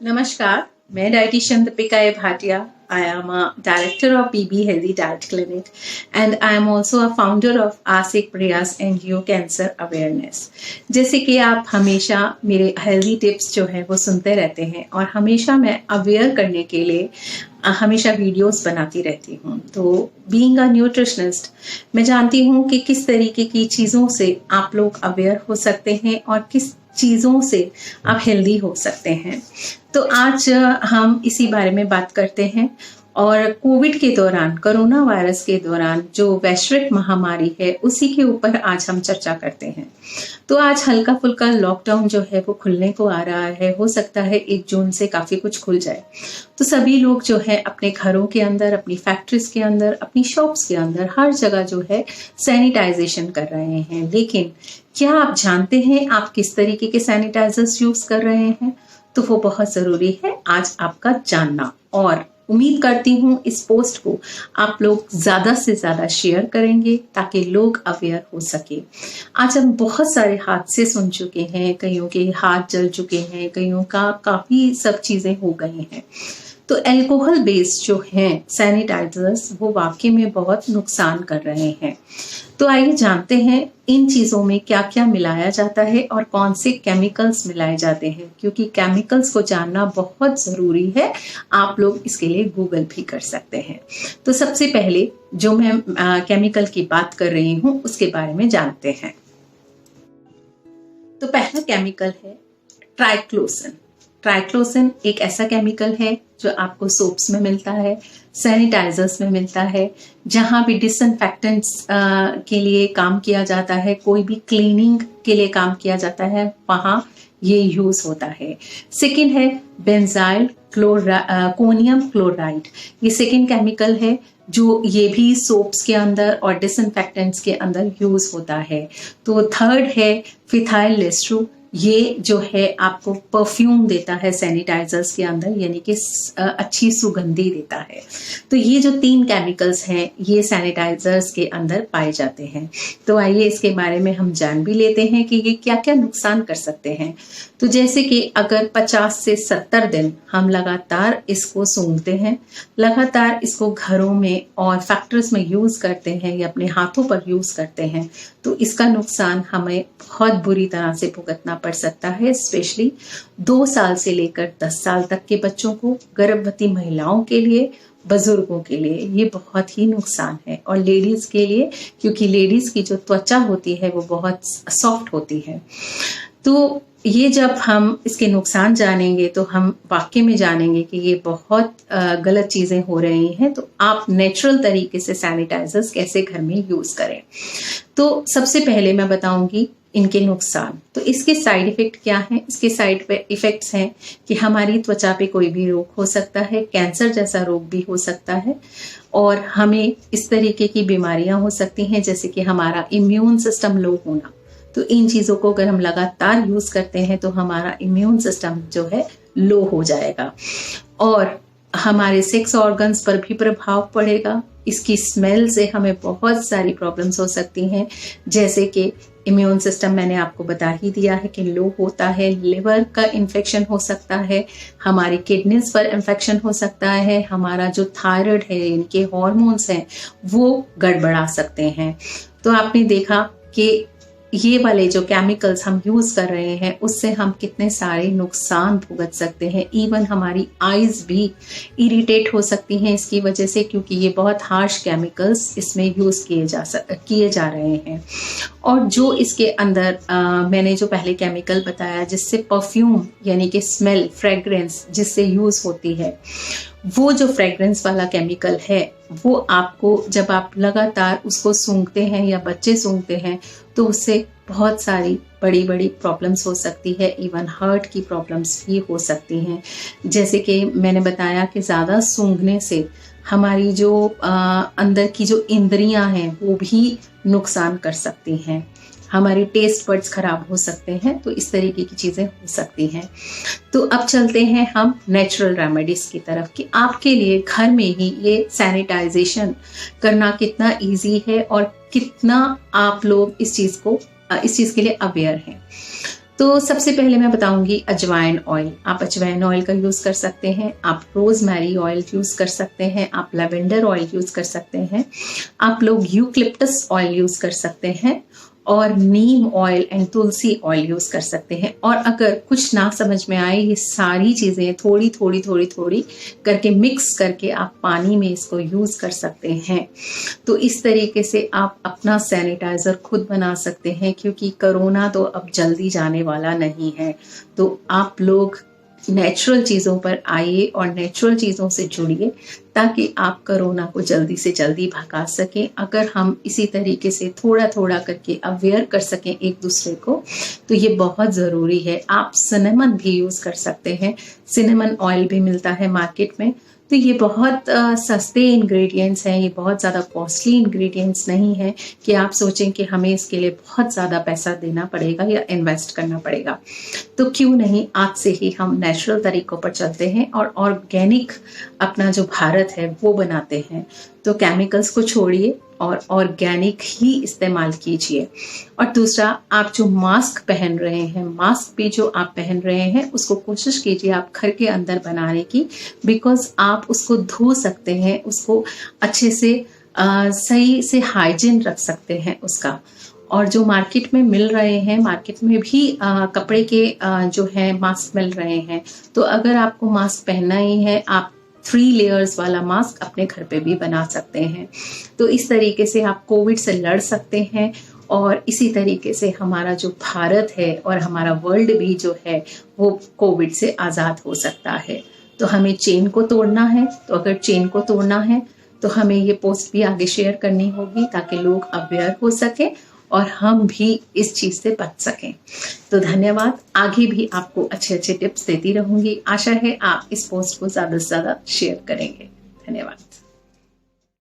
नमस्कार, मैं dietitian Deepika A Bhatia. I am a director of BB Healthy Diet Clinic and I am also a founder of Asik Prayas NGO Cancer Awareness. जैसे कि आप हमेशा मेरे healthy tips जो है वो सुनते रहते हैं और हमेशा मैं अवेयर करने के लिए हमेशा वीडियोस बनाती रहती हूँ. तो बीइंग अ न्यूट्रिशनिस्ट मैं जानती हूँ कि किस तरीके की चीज़ों से आप लोग अवेयर हो सकते हैं और किस चीज़ों से आप हेल्दी हो सकते हैं. तो आज हम इसी बारे में बात करते हैं और कोविड के दौरान, कोरोना वायरस के दौरान जो वैश्विक महामारी है उसी के ऊपर आज हम चर्चा करते हैं. तो आज हल्का फुल्का लॉकडाउन जो है वो खुलने को आ रहा है. हो सकता है 1 जून से काफ़ी कुछ खुल जाए. तो सभी लोग जो है अपने घरों के अंदर, अपनी फैक्ट्रीज के अंदर, अपनी शॉप्स के अंदर हर जगह जो है सैनिटाइजेशन कर रहे हैं. लेकिन क्या आप जानते हैं आप किस तरीके के सैनिटाइजर्स यूज कर रहे हैं? तो वो बहुत ज़रूरी है आज आपका जानना. और उम्मीद करती हूँ इस पोस्ट को आप लोग ज़्यादा से ज़्यादा शेयर करेंगे ताकि लोग अवेयर हो सके. आज हम बहुत सारे हादसे सुन चुके हैं, कईयों के हाथ जल चुके हैं, कईयों का काफ़ी सब चीज़ें हो गई हैं. तो अल्कोहल बेस्ड जो हैं सैनिटाइजर्स वो वाकई में बहुत नुकसान कर रहे हैं. तो आइए जानते हैं इन चीज़ों में क्या क्या मिलाया जाता है और कौन से केमिकल्स मिलाए जाते हैं, क्योंकि केमिकल्स को जानना बहुत ज़रूरी है. आप लोग इसके लिए गूगल भी कर सकते हैं. तो सबसे पहले जो मैं केमिकल की बात कर रही हूँ उसके बारे में जानते हैं. तो पहला केमिकल है ट्राइक्लोसन. ट्राइक्लोसन एक ऐसा केमिकल है जो आपको सोप्स में मिलता है, सैनिटाइजर्स में मिलता है, जहाँ भी डिसइंफेक्टेंट्स के लिए काम किया जाता है, कोई भी क्लीनिंग के लिए काम किया जाता है, वहाँ ये यूज होता है. सेकेंड है बेंजाइल कोनियम क्लोराइड. ये सेकेंड केमिकल है जो ये भी सोप्स के अंदर और डिसइंफेक्टेंट्स के अंदर यूज होता है. तो थर्ड है फिथाइल एस्टर. ये जो है आपको परफ्यूम देता है सैनिटाइजर्स के अंदर, यानी कि अच्छी सुगंधी देता है. तो ये जो 3 केमिकल्स हैं ये सैनिटाइजर्स के अंदर पाए जाते हैं. तो आइए इसके बारे में हम जान भी लेते हैं कि ये क्या क्या नुकसान कर सकते हैं. तो जैसे कि अगर 50 से 70 दिन हम लगातार इसको सूंघते हैं, लगातार इसको घरों में और फैक्ट्रीज में यूज करते हैं या अपने हाथों पर यूज करते हैं, तो इसका नुकसान हमें बहुत बुरी तरह से भुगतना पड़ सकता है. स्पेशली 2 साल से लेकर 10 साल तक के बच्चों को, गर्भवती महिलाओं के लिए, बुजुर्गों के लिए ये बहुत ही नुकसान है. और लेडीज के लिए, क्योंकि लेडीज की जो त्वचा होती है वो बहुत सॉफ्ट होती है. तो ये जब हम इसके नुकसान जानेंगे तो हम वाकई में जानेंगे कि ये बहुत गलत चीज़ें हो रही हैं. तो आप नेचुरल तरीके से सैनिटाइजर्स कैसे घर में यूज़ करें. तो सबसे पहले मैं बताऊंगी इनके नुकसान. तो इसके साइड इफेक्ट क्या हैं? इसके साइड इफेक्ट्स हैं कि हमारी त्वचा पे कोई भी रोग हो सकता है, कैंसर जैसा रोग भी हो सकता है, और हमें इस तरीके की बीमारियां हो सकती हैं जैसे कि हमारा इम्यून सिस्टम लो होना. तो इन चीज़ों को अगर हम लगातार यूज करते हैं तो हमारा इम्यून सिस्टम जो है लो हो जाएगा और हमारे सेक्स ऑर्गन्स पर भी प्रभाव पड़ेगा. इसकी स्मेल से हमें बहुत सारी प्रॉब्लम्स हो सकती हैं, जैसे कि इम्यून सिस्टम मैंने आपको बता ही दिया है कि लो होता है, लिवर का इन्फेक्शन हो सकता है, हमारी किडनीज पर इन्फेक्शन हो सकता है, हमारा जो थायराइड है, इनके हॉर्मोन्स हैं वो गड़बड़ा सकते हैं. तो आपने देखा कि ये वाले जो केमिकल्स हम यूज कर रहे हैं उससे हम कितने सारे नुकसान भुगत सकते हैं. इवन हमारी आईज भी इरिटेट हो सकती हैं इसकी वजह से, क्योंकि ये बहुत हार्श केमिकल्स इसमें यूज किए जा रहे हैं. और जो इसके अंदर मैंने जो पहले केमिकल बताया जिससे परफ्यूम यानी कि स्मेल, फ्रेग्रेंस जिससे यूज होती है, वो जो फ्रेग्रेंस वाला केमिकल है वो आपको जब आप लगातार उसको सूंघते हैं या बच्चे सूंघते हैं तो उससे बहुत सारी बड़ी बड़ी प्रॉब्लम्स हो सकती है. इवन हार्ट की प्रॉब्लम्स भी हो सकती हैं. जैसे कि मैंने बताया कि ज़्यादा सूंघने से हमारी जो अंदर की जो इंद्रियां हैं वो भी नुकसान कर सकती हैं, हमारे टेस्ट बड्स खराब हो सकते हैं. तो इस तरीके की चीज़ें हो सकती हैं. तो अब चलते हैं हम नेचुरल रेमेडीज की तरफ कि आपके लिए घर में ही ये सैनिटाइजेशन करना कितना इजी है और कितना आप लोग इस चीज़ के लिए अवेयर हैं. तो सबसे पहले मैं बताऊंगी अजवाइन ऑयल। आप अजवाइन ऑयल का यूज कर सकते हैं, आप रोजमेरी ऑयल यूज कर सकते हैं, आप लेवेंडर ऑयल यूज कर सकते हैं, आप लोग यूकलिप्टस ऑयल यूज कर सकते हैं, और neem oil and tulsi oil use कर सकते हैं। और अगर कुछ ना समझ में आए, ये सारी चीजें थोड़ी थोड़ी थोड़ी थोड़ी करके मिक्स करके आप पानी में इसको यूज कर सकते हैं। तो इस तरीके से आप अपना सैनिटाइजर खुद बना सकते हैं, क्योंकि कोरोना तो अब जल्दी जाने वाला नहीं है। तो आप लोग नेचुरल चीज़ों पर आइए और नेचुरल चीज़ों से जुड़िए, ताकि आप कोरोना को जल्दी से जल्दी भगा सकें। अगर हम इसी तरीके से थोड़ा थोड़ा करके अवेयर कर सकें एक दूसरे को, तो ये बहुत ज़रूरी है। आप सिनेमन भी यूज़ कर सकते हैं, सिनेमन ऑयल भी मिलता है मार्केट में। तो ये बहुत सस्ते इंग्रेडिएंट्स हैं, ये बहुत ज़्यादा कॉस्टली इंग्रेडिएंट्स नहीं है कि आप सोचें कि हमें इसके लिए बहुत ज़्यादा पैसा देना पड़ेगा या इन्वेस्ट करना पड़ेगा। तो क्यों नहीं आज से ही हम नेचुरल तरीकों पर चलते हैं और ऑर्गेनिक अपना जो भारत है वो बनाते हैं। तो केमिकल्स को छोड़िए और ऑर्गेनिक ही इस्तेमाल कीजिए। और दूसरा, आप जो मास्क पहन रहे हैं, मास्क भी जो आप पहन रहे हैं उसको कोशिश कीजिए आप घर के अंदर बनाने की, बिकॉज आप उसको धो सकते हैं, उसको अच्छे से सही से हाइजीन रख सकते हैं उसका। और जो मार्केट में मिल रहे हैं, मार्केट में भी कपड़े के जो है मास्क मिल रहे हैं। तो अगर आपको मास्क पहनना ही है, आप 3 लेयर्स वाला मास्क अपने घर पे भी बना सकते हैं। तो इस तरीके से आप कोविड से लड़ सकते हैं, और इसी तरीके से हमारा जो भारत है और हमारा वर्ल्ड भी जो है वो कोविड से आज़ाद हो सकता है। तो हमें चेन को तोड़ना है। तो अगर चेन को तोड़ना है तो हमें ये पोस्ट भी आगे शेयर करनी होगी, ताकि लोग अवेयर हो सके और हम भी इस चीज़ से बच सकें। तो धन्यवाद। आगे भी आपको अच्छे अच्छे टिप्स देती रहूंगी। आशा है आप इस पोस्ट को ज़्यादा से ज़्यादा शेयर करेंगे। धन्यवाद।